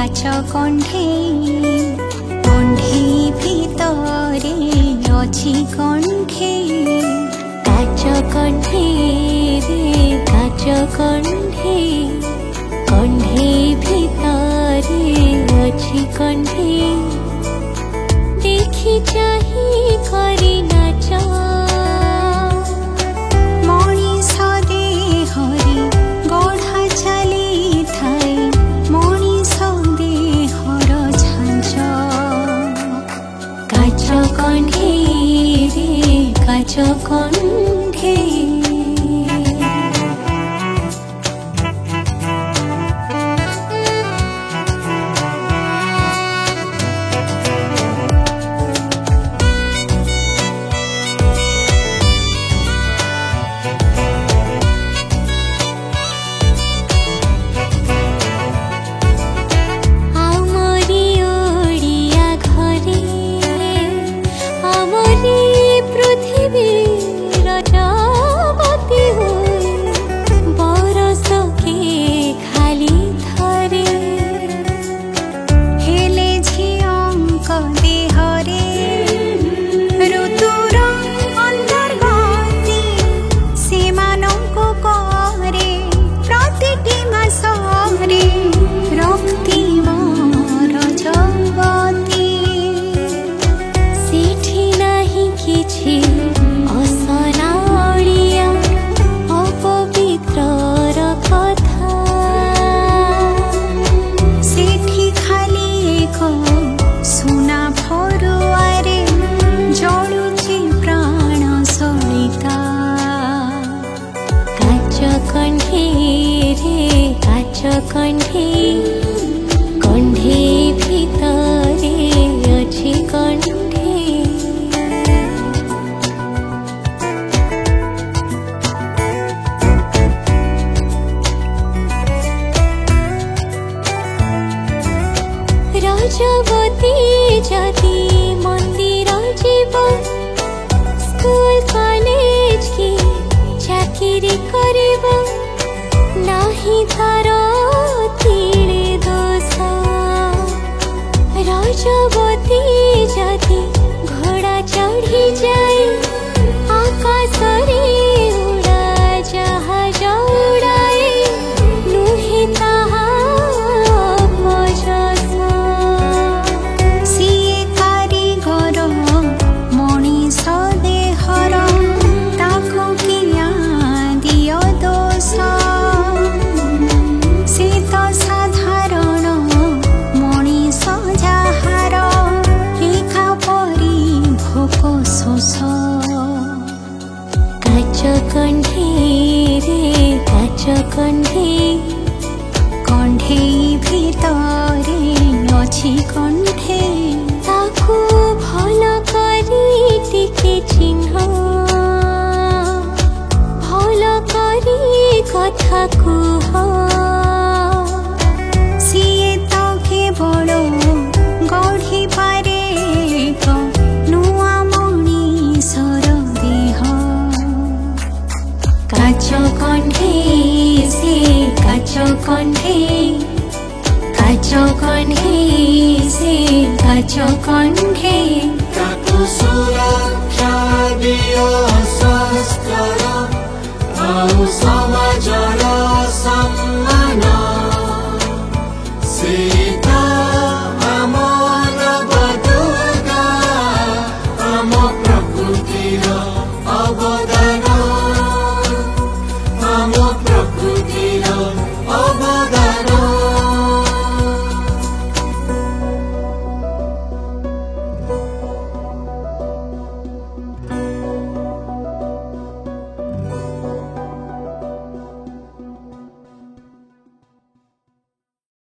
काच कंठे कंठे भितरे अछि कंठे काच कंठे रे काच कंठे कंठे भितरे अछि कंठे देखि चाहि करि नाच मनीष देहरे गढ़ा चली थाए मनीष देहर झांझ काच कंठे रे काच कंठे कंठे कंठे भितरे अछि कंठे रजवती जति मंदिर जीव स्कूल कॉलेज की चाकरी करिब नाही तार तीरे दोष रजवती जति घोड़ा चढ़ी जाए आकाश रे उड़ा जहाज उड़ाए नुहे ताहा अपजस सीए कारीगर मनीष देहर ताको किया दियो दोष साधारण मनीष जहार एका परी भोक शोष काच कंठे रे काच कंठे कंठे भितरे अछि कंठे ताकू भल करी टिके चिन्ह भल करी कथा कुह सीए तो केवल गढ़ी पारे नुआ मनीषर देह काच कंठे से काच कंठे काच कंठे से काच कंठे ताकु सुरक्षा दियो संस्कार आउ समाजर सम्मान से